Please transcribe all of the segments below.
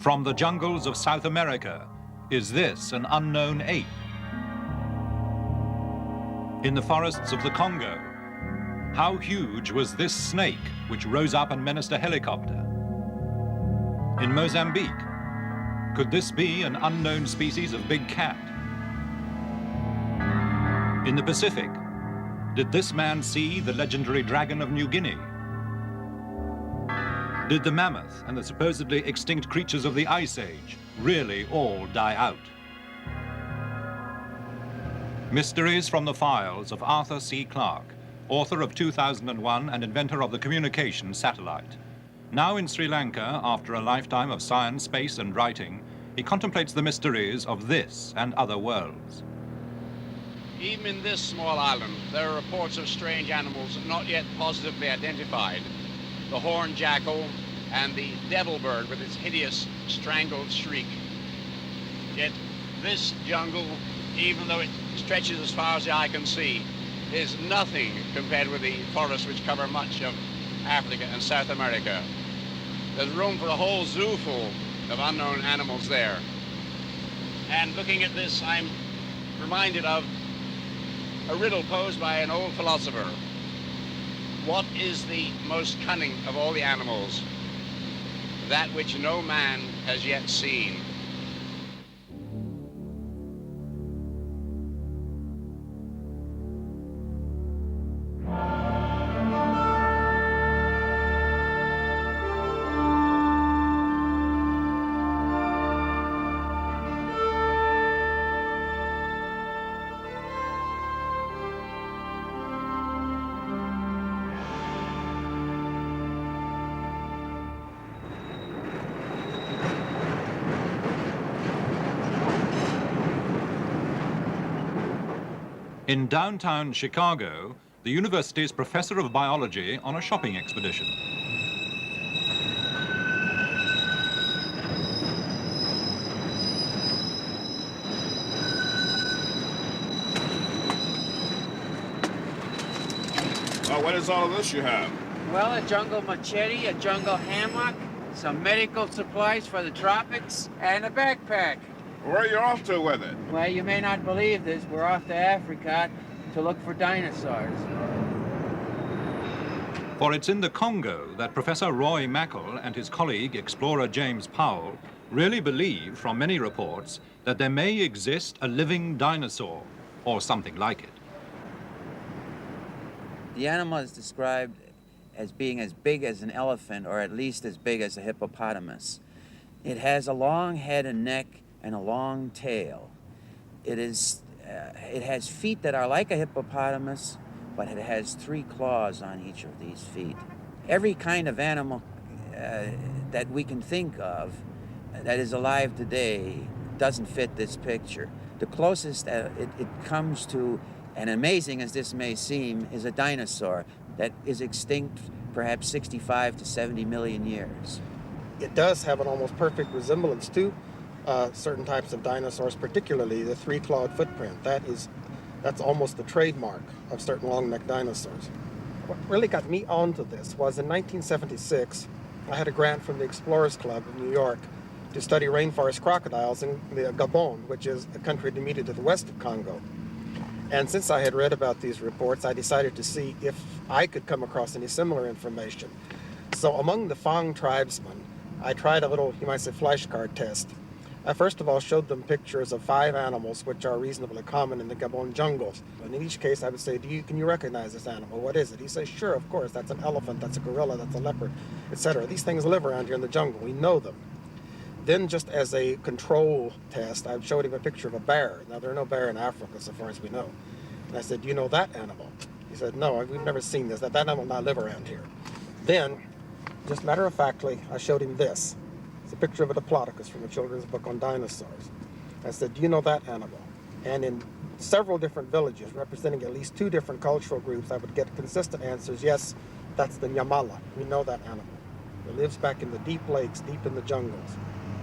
From the jungles of South America, is this an unknown ape? In the forests of the Congo, how huge was this snake which rose up and menaced a helicopter? In Mozambique, could this be an unknown species of big cat? In the Pacific, did this man see the legendary dragon of New Guinea? Did the mammoth and the supposedly extinct creatures of the Ice Age really all die out? Mysteries from the Files of Arthur C. Clarke, author of 2001 and inventor of the communication satellite. Now in Sri Lanka, after a lifetime of science, space, and writing, he contemplates the mysteries of this and other worlds. Even in this small island, there are reports of strange animals not yet positively identified. The horned jackal and the devil bird with its hideous strangled shriek. Yet this jungle, even though it stretches as far as the eye can see, is nothing compared with the forests which cover much of Africa and South America. There's room for a whole zoo full of unknown animals there. And looking at this, I'm reminded of a riddle posed by an old philosopher. What is the most cunning of all the animals? That which no man has yet seen. In downtown Chicago, the university's professor of biology on a shopping expedition. What is all of this you have? Well, a jungle machete, a jungle hammock, some medical supplies for the tropics, and a backpack. Where are you off to with it? Well, you may not believe this, we're off to Africa to look for dinosaurs. For it's in the Congo that Professor Roy Mackal and his colleague, explorer James Powell, really believe, from many reports, that there may exist a living dinosaur, or something like it. The animal is described as being as big as an elephant, or at least as big as a hippopotamus. It has a long head and neck and a long tail. It has feet that are like a hippopotamus, but it has 3 claws on each of these feet. Every kind of animal that we can think of that is alive today doesn't fit this picture. The closest it comes to, and amazing as this may seem, is a dinosaur that is extinct perhaps 65 to 70 million years. It does have an almost perfect resemblance to certain types of dinosaurs, particularly the 3-clawed footprint. That's almost the trademark of certain long-necked dinosaurs. What really got me onto this was in 1976, I had a grant from the Explorers Club of New York to study rainforest crocodiles in the Gabon, which is a country immediately to the west of Congo. And since I had read about these reports, I decided to see if I could come across any similar information. So among the Fang tribesmen, I tried a little, you might say, flashcard test. I first of all showed them pictures of 5 animals which are reasonably common in the Gabon jungles. And in each case I would say, can you recognize this animal? What is it? He says, sure, of course, that's an elephant, that's a gorilla, that's a leopard, etc. These things live around here in the jungle, we know them. Then just as a control test, I showed him a picture of a bear. Now there are no bear in Africa so far as we know. And I said, do you know that animal? He said, no, we've never seen this. That animal will not live around here. Then, just matter-of-factly, I showed him this. It's a picture of a diplodocus from a children's book on dinosaurs. I said, do you know that animal? And in several different villages, representing at least 2 different cultural groups, I would get consistent answers, yes, that's the Nyamala. We know that animal. It lives back in the deep lakes, deep in the jungles.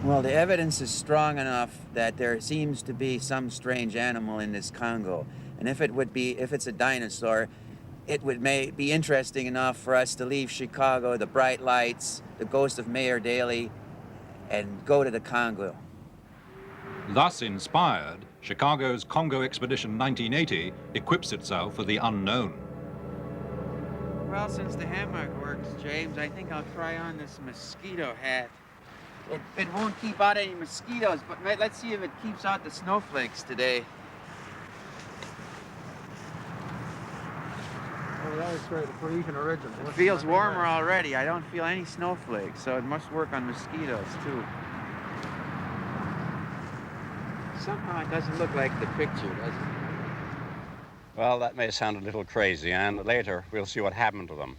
Well, the evidence is strong enough that there seems to be some strange animal in this Congo. And if it's a dinosaur, it would be interesting enough for us to leave Chicago, the bright lights, the ghost of Mayor Daley, and go to the Congo. Thus inspired, Chicago's Congo Expedition 1980 equips itself for the unknown. Well, since the hammock works, James, I think I'll try on this mosquito hat. It won't keep out any mosquitoes, but let's see if it keeps out the snowflakes today. Oh, that was great. The Parisian original. It feels warmer already. I don't feel any snowflakes, so it must work on mosquitoes, too. Somehow it doesn't look like the picture, does it? Well, that may sound a little crazy, and later we'll see what happened to them.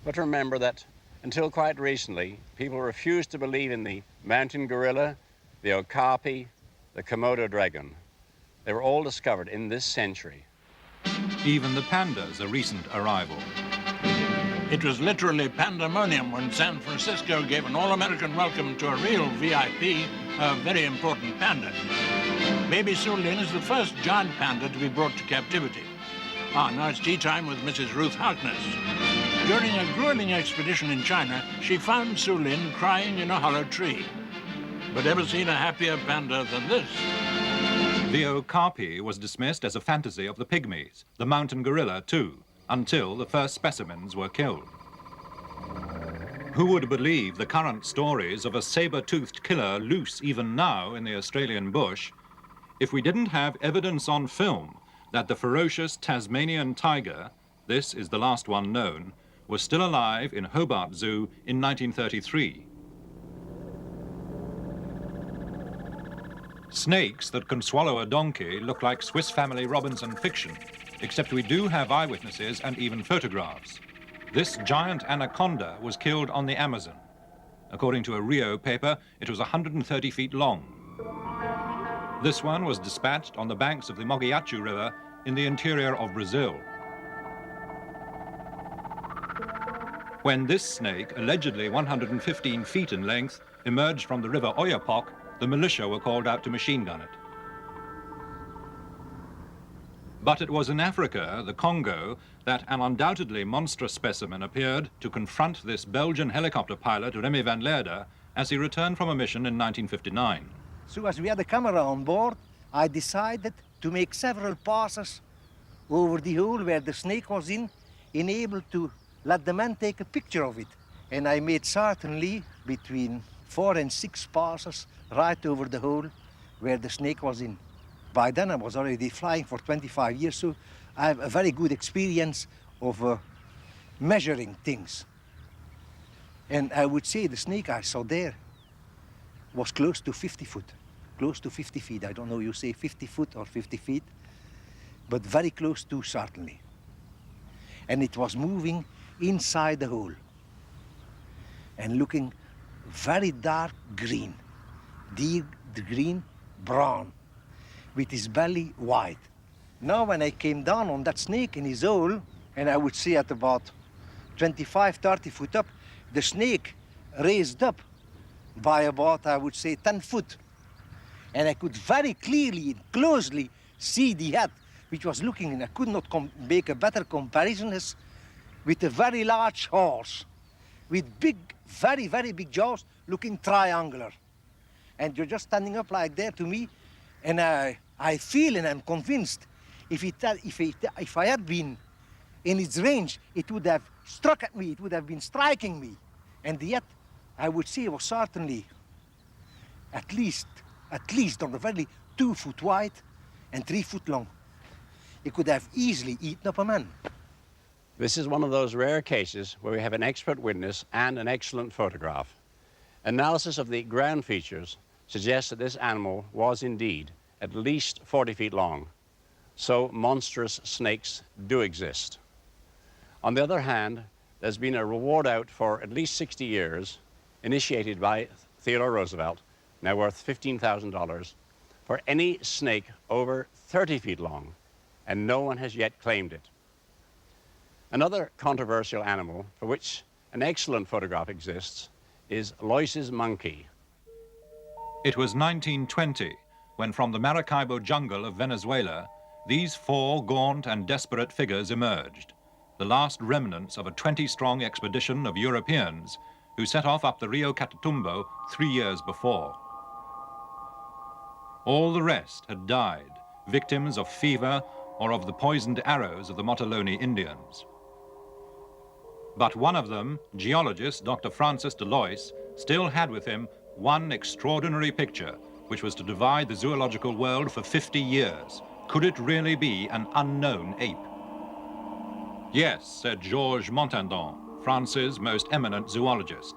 But remember that until quite recently, people refused to believe in the mountain gorilla, the okapi, the Komodo dragon. They were all discovered in this century. Even the panda's a recent arrival. It was literally pandemonium when San Francisco gave an all-American welcome to a real VIP, a very important panda. Baby Sulin is the first giant panda to be brought to captivity. Now it's tea time with Mrs. Ruth Harkness. During a grueling expedition in China, she found Sulin crying in a hollow tree. But ever seen a happier panda than this? The okapi was dismissed as a fantasy of the pygmies, the mountain gorilla too, until the first specimens were killed. Who would believe the current stories of a saber-toothed killer loose even now in the Australian bush if we didn't have evidence on film that the ferocious Tasmanian tiger, this is the last one known, was still alive in Hobart Zoo in 1933. Snakes that can swallow a donkey look like Swiss Family Robinson fiction, except we do have eyewitnesses and even photographs. This giant anaconda was killed on the Amazon. According to a Rio paper, it was 130 feet long. This one was dispatched on the banks of the Mogiachu River in the interior of Brazil. When this snake, allegedly 115 feet in length, emerged from the river Oyapock, the militia were called out to machine gun it. But it was in Africa, the Congo, that an undoubtedly monstrous specimen appeared to confront this Belgian helicopter pilot, Remy van Leerde, as he returned from a mission in 1959. So as we had a camera on board, I decided to make several passes over the hole where the snake was in able to let the man take a picture of it. And I made certainly between 4 and 6 passes right over the hole where the snake was in. By then I was already flying for 25 years, so I have a very good experience of measuring things. And I would say the snake I saw there was close to 50 foot, close to 50 feet. I don't know you say 50 foot or 50 feet, but very close to certainly. And it was moving inside the hole and looking very dark green, deep green, brown, with his belly white. Now when I came down on that snake in his hole, and I would say at about 25, 30 foot up, the snake raised up by about, I would say, 10 foot. And I could very clearly and closely see the head, which was looking, and I could not make a better comparison, as with a very large horse, with big, very, very big jaws, looking triangular. And you're just standing up like that to me, and I feel and I'm convinced if I had been in its range, it would have struck at me, it would have been striking me. And yet, I would say it was certainly at least on the very 2 foot wide and 3 foot long. It could have easily eaten up a man. This is one of those rare cases where we have an expert witness and an excellent photograph. Analysis of the ground features suggests that this animal was indeed at least 40 feet long. So monstrous snakes do exist. On the other hand, there's been a reward out for at least 60 years, initiated by Theodore Roosevelt, now worth $15,000, for any snake over 30 feet long, and no one has yet claimed it. Another controversial animal for which an excellent photograph exists is Loysi's monkey. It was 1920 when from the Maracaibo jungle of Venezuela, these 4 gaunt and desperate figures emerged, the last remnants of a 20-strong expedition of Europeans who set off up the Rio Catatumbo 3 years before. All the rest had died, victims of fever or of the poisoned arrows of the Motilone Indians. But one of them, geologist Dr. Francis de Loyce, still had with him one extraordinary picture, which was to divide the zoological world for 50 years. Could it really be an unknown ape? Yes, said Georges Montandon, France's most eminent zoologist.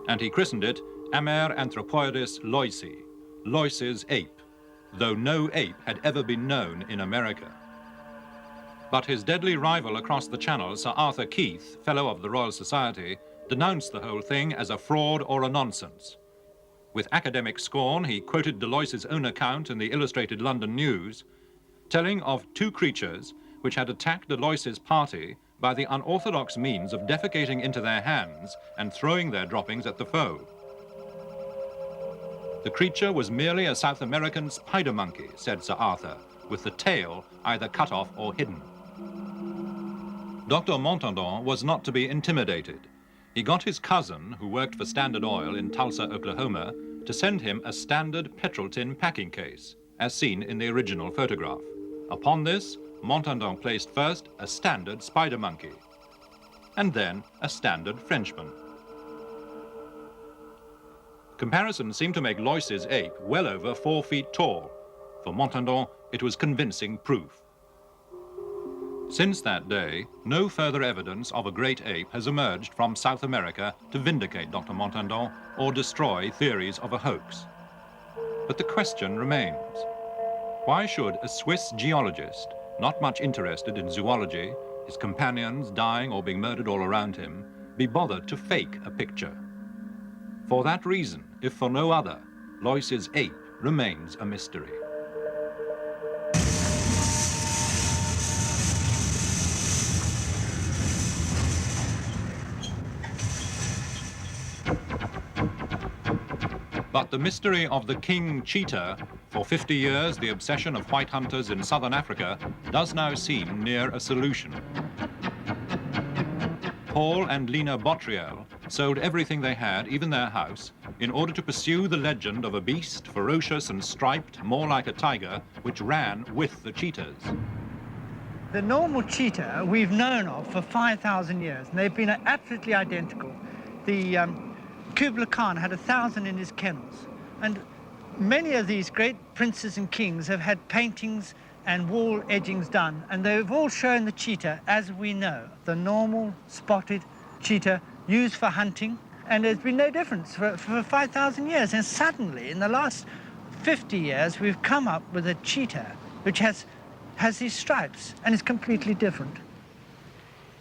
And he christened it Ameranthropoides loysi, Loyce's ape, though no ape had ever been known in America. But his deadly rival across the Channel, Sir Arthur Keith, Fellow of the Royal Society, denounced the whole thing as a fraud or a nonsense. With academic scorn, he quoted de Loyce's own account in the Illustrated London News, telling of two creatures which had attacked de Loyce's party by the unorthodox means of defecating into their hands and throwing their droppings at the foe. The creature was merely a South American spider monkey, said Sir Arthur, with the tail either cut off or hidden. Dr. Montandon was not to be intimidated. He got his cousin, who worked for Standard Oil in Tulsa, Oklahoma, to send him a standard petrol tin packing case, as seen in the original photograph. Upon this, Montandon placed first a standard spider monkey, and then a standard Frenchman. Comparisons seem to make Loyce's ape well over 4 feet tall. For Montandon, it was convincing proof. Since that day, no further evidence of a great ape has emerged from South America to vindicate Dr. Montandon or destroy theories of a hoax. But the question remains, why should a Swiss geologist, not much interested in zoology, his companions dying or being murdered all around him, be bothered to fake a picture? For that reason, if for no other, Loyce's ape remains a mystery. But the mystery of the king cheetah, for 50 years the obsession of white hunters in southern Africa, does now seem near a solution. Paul and Lena Bottriel sold everything they had, even their house, in order to pursue the legend of a beast, ferocious and striped, more like a tiger, which ran with the cheetahs. The normal cheetah we've known of for 5,000 years, and they've been absolutely identical. The Kublai Khan had 1,000 in his kennels, and many of these great princes and kings have had paintings and wall edgings done, and they've all shown the cheetah as we know, the normal spotted cheetah used for hunting, and there's been no difference for 5,000 years. And suddenly, in the last 50 years, we've come up with a cheetah which has these stripes and is completely different.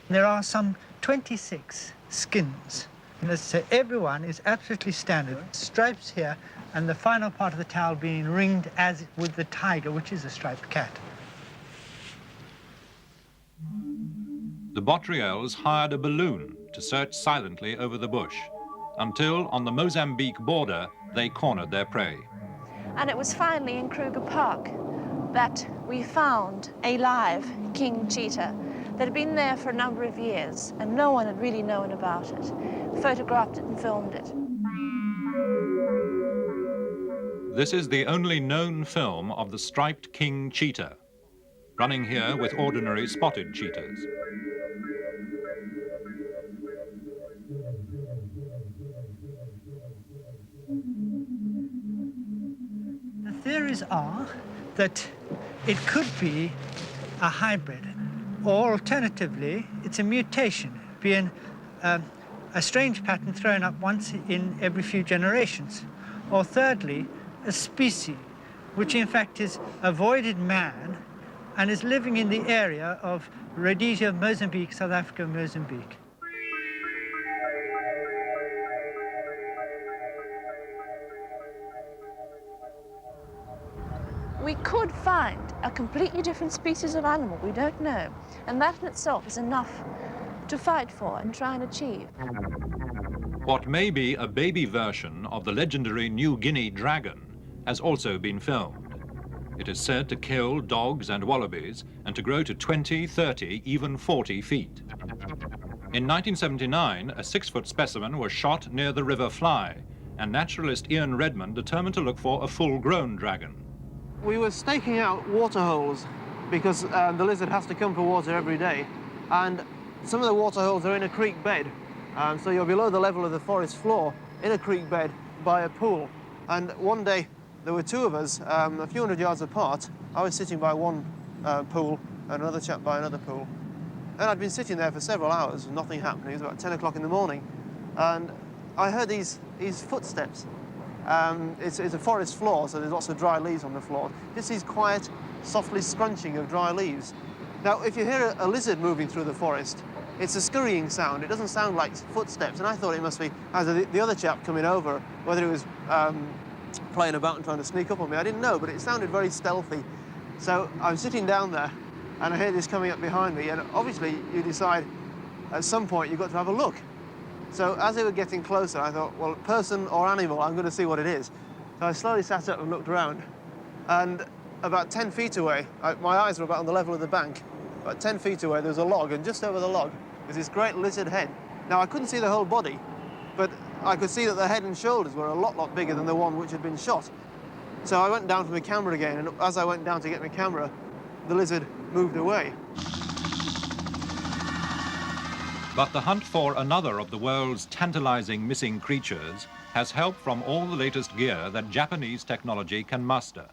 There are some 26 skins. So everyone is absolutely standard. Stripes here, and the final part of the tail being ringed as with the tiger, which is a striped cat. The Bottriels hired a balloon to search silently over the bush, until on the Mozambique border, they cornered their prey. And it was finally in Kruger Park that we found a live king cheetah that had been there for a number of years, and no one had really known about it. Photographed it and filmed it. This is the only known film of the striped king cheetah, running here with ordinary spotted cheetahs. The theories are that it could be a hybrid, or alternatively, it's a mutation, being a strange pattern thrown up once in every few generations. Or thirdly, a species, which in fact is avoided man and is living in the area of Rhodesia, Mozambique, South Africa, Mozambique. We could find a completely different species of animal, we don't know. And that in itself is enough to fight for and try and achieve. What may be a baby version of the legendary New Guinea dragon has also been filmed. It is said to kill dogs and wallabies and to grow to 20, 30, even 40 feet. In 1979, a 6-foot specimen was shot near the River Fly, and naturalist Ian Redmond determined to look for a full-grown dragon. We were staking out water holes because the lizard has to come for water every day, and some of the water holes are in a creek bed, so you're below the level of the forest floor in a creek bed by a pool. And one day there were two of us a few hundred yards apart. I was sitting by one pool and another chap by another pool, and I'd been sitting there for several hours and nothing happened. It was about 10 o'clock in the morning, and I heard these footsteps. It's a forest floor, so there's lots of dry leaves on the floor. Just these quiet, softly scrunching of dry leaves. Now, if you hear a lizard moving through the forest, it's a scurrying sound. It doesn't sound like footsteps, and I thought it must be either the other chap coming over, whether it was playing about and trying to sneak up on me. I didn't know, but it sounded very stealthy. So I'm sitting down there, and I hear this coming up behind me, and obviously you decide at some point you've got to have a look. So as they were getting closer, I thought, well, person or animal, I'm going to see what it is. So I slowly sat up and looked around, and about 10 feet away, my eyes were about on the level of the bank, about 10 feet away, there was a log, and just over the log was this great lizard head. Now, I couldn't see the whole body, but I could see that the head and shoulders were a lot bigger than the one which had been shot. So I went down for my camera again, and as I went down to get my camera, the lizard moved away. But the hunt for another of the world's tantalizing missing creatures has help from all the latest gear that Japanese technology can muster.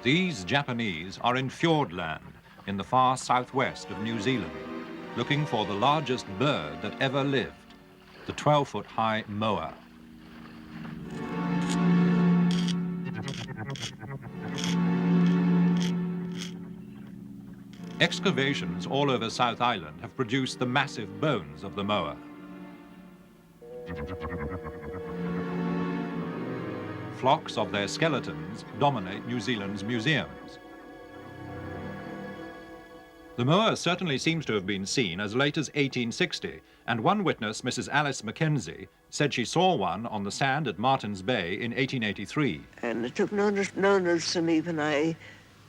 These Japanese are in Fjordland, in the far southwest of New Zealand, looking for the largest bird that ever lived, the 12-foot-high moa. Excavations all over South Island have produced the massive bones of the moa. Flocks of their skeletons dominate New Zealand's museums. The moa certainly seems to have been seen as late as 1860, and one witness, Mrs. Alice Mackenzie, said she saw one on the sand at Martin's Bay in 1883. And it took no notice of me when I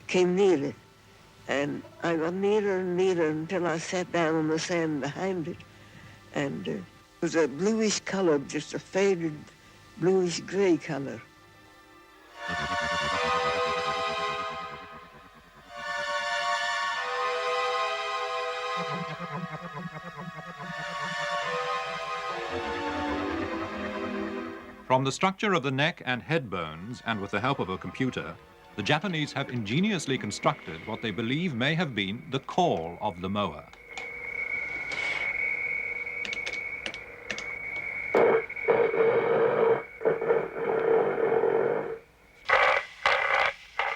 came near it. And I got nearer and nearer until I sat down on the sand behind it. And it was a bluish color, just a faded bluish gray color. From the structure of the neck and head bones, and with the help of a computer, the Japanese have ingeniously constructed what they believe may have been the call of the moa.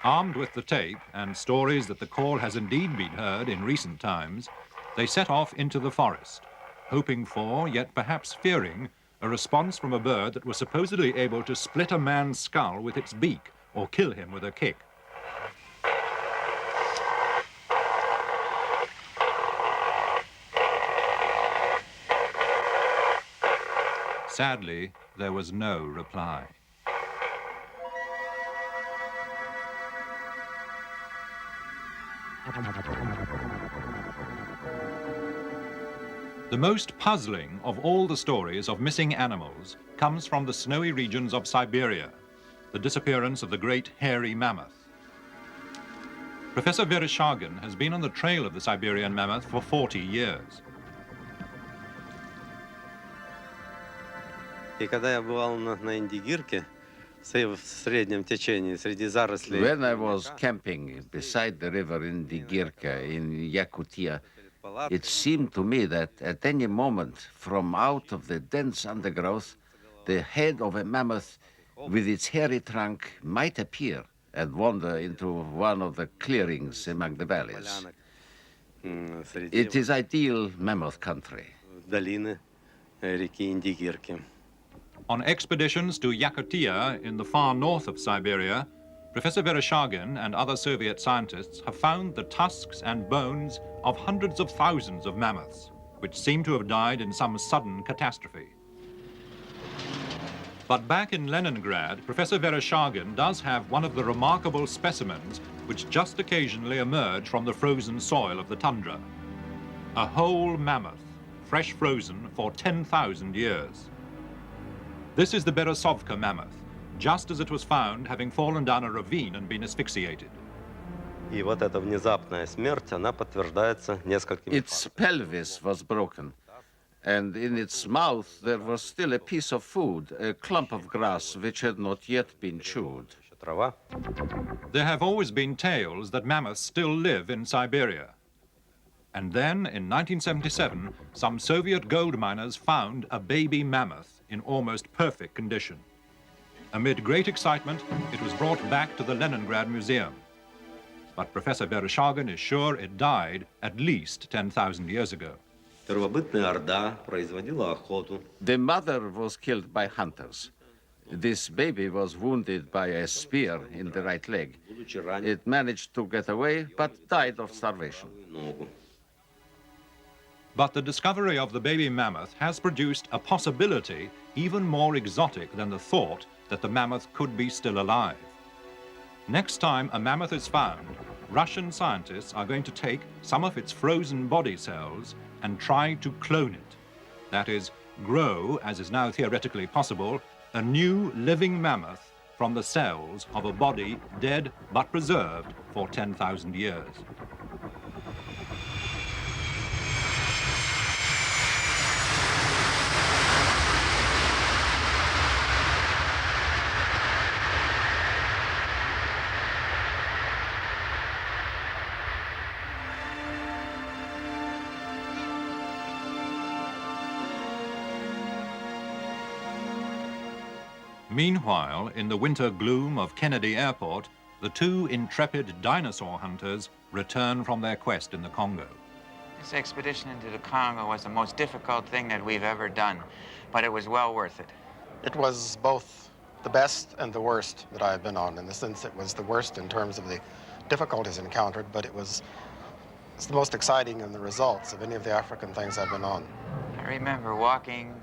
Armed with the tape and stories that the call has indeed been heard in recent times, they set off into the forest, hoping for, yet perhaps fearing, a response from a bird that was supposedly able to split a man's skull with its beak or kill him with a kick. Sadly, there was no reply. The most puzzling of all the stories of missing animals comes from the snowy regions of Siberia, the disappearance of the great hairy mammoth. Professor Vereshchagin has been on the trail of the Siberian mammoth for 40 years. И когда я бывал на Индигирке, в среднем течении, среди зарослей... When I was camping beside the river Indigirka in Yakutia, it seemed to me that at any moment, from out of the dense undergrowth, the head of a mammoth with its hairy trunk might appear and wander into one of the clearings among the valleys. It is ideal mammoth country. Долины реки Индигирки. On expeditions to Yakutia in the far north of Siberia, Professor Vereshchagin and other Soviet scientists have found the tusks and bones of hundreds of thousands of mammoths, which seem to have died in some sudden catastrophe. But back in Leningrad, Professor Vereshchagin does have one of the remarkable specimens which just occasionally emerge from the frozen soil of the tundra. A whole mammoth, fresh frozen for 10,000 years. This is the Berezovka mammoth, just as it was found having fallen down a ravine and been asphyxiated. И вот эта внезапная смерть, она подтверждается несколькими Its pelvis was broken, and in its mouth there was still a piece of food, a clump of grass which had not yet been chewed. трава. There have always been tales that mammoths still live in Siberia. And then, in 1977, some Soviet gold miners found a baby mammoth in almost perfect condition. Amid great excitement, it was brought back to the Leningrad Museum. But Professor Vereshchagin is sure it died at least 10,000 years ago. Первобытная орда производила охоту. The mother was killed by hunters. This baby was wounded by a spear in the right leg. It managed to get away, but died of starvation. But the discovery of the baby mammoth has produced a possibility even more exotic than the thought that the mammoth could be still alive. Next time a mammoth is found, Russian scientists are going to take some of its frozen body cells and try to clone it. That is, grow, as is now theoretically possible, a new living mammoth from the cells of a body dead but preserved for 10,000 years. Meanwhile, in the winter gloom of Kennedy Airport, the two intrepid dinosaur hunters return from their quest in the Congo. This expedition into the Congo was the most difficult thing that we've ever done, but it was well worth it. It was both the best and the worst that I have been on. In the sense, it was the worst in terms of the difficulties encountered, but it's the most exciting in the results of any of the African things I've been on. I remember walking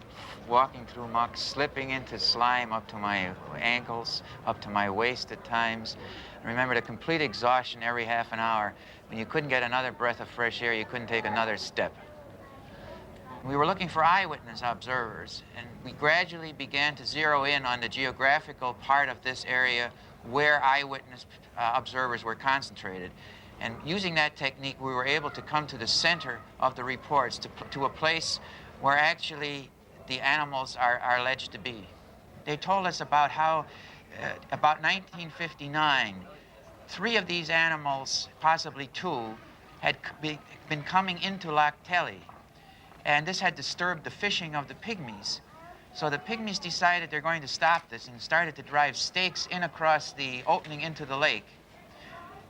through muck, slipping into slime up to my ankles, up to my waist at times. I remember the complete exhaustion every half an hour. When you couldn't get another breath of fresh air, you couldn't take another step. We were looking for eyewitness observers, and we gradually began to zero in on the geographical part of this area where eyewitness observers were concentrated. And using that technique, we were able to come to the center of the reports, to a place where actually the animals are alleged to be. They told us about how, about 1959, 3 of these animals, possibly 2, had been coming into Mokele, and this had disturbed the fishing of the pygmies. So the pygmies decided they're going to stop this and started to drive stakes in across the opening into the lake.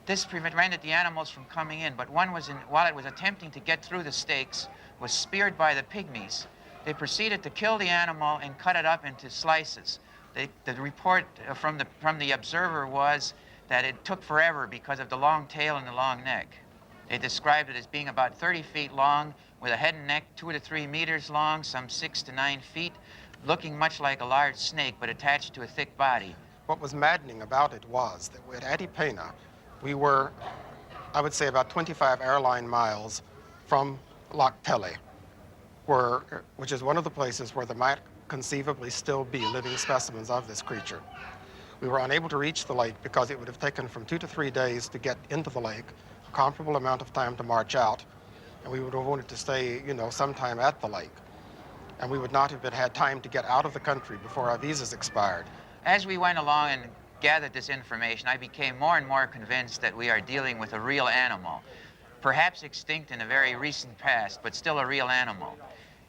This prevented the animals from coming in, but one was while it was attempting to get through the stakes, was speared by the pygmies. They proceeded to kill the animal and cut it up into slices. The report from the observer was that it took forever because of the long tail and the long neck. They described it as being about 30 feet long, with a head and neck 2 to 3 meters long, some 6 to 9 feet, looking much like a large snake, but attached to a thick body. What was maddening about it was that at Adipena, we were, I would say, about 25 airline miles from Mokele, which is one of the places where there might conceivably still be living specimens of this creature. We were unable to reach the lake because it would have taken from 2 to 3 days to get into the lake, a comparable amount of time to march out, and we would have wanted to stay, some time at the lake. And we would not have had time to get out of the country before our visas expired. As we went along and gathered this information, I became more and more convinced that we are dealing with a real animal, perhaps extinct in a very recent past, but still a real animal.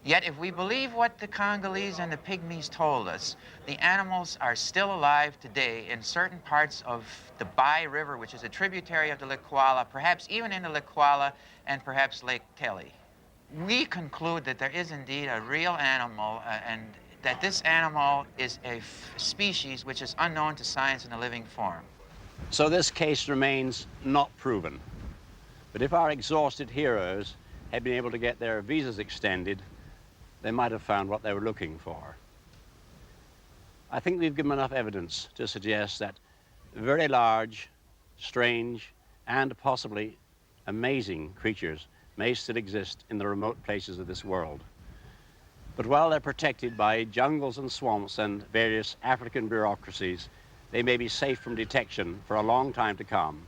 Yet if we believe what the Congolese and the pygmies told us, the animals are still alive today in certain parts of the Bai River, which is a tributary of the Likwala, perhaps even in the Likwala and perhaps Lake Tele. We conclude that there is indeed a real animal and that this animal is a species which is unknown to science in a living form. So this case remains not proven. But if our exhausted heroes had been able to get their visas extended, they might have found what they were looking for. I think we've given enough evidence to suggest that very large, strange, and possibly amazing creatures may still exist in the remote places of this world. But while they're protected by jungles and swamps and various African bureaucracies, they may be safe from detection for a long time to come.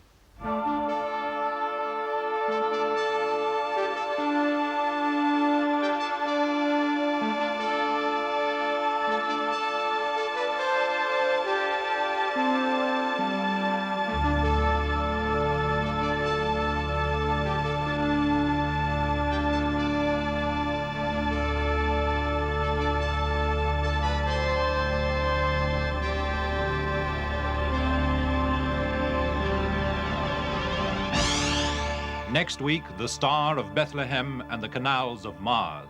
Next week, the Star of Bethlehem and the Canals of Mars.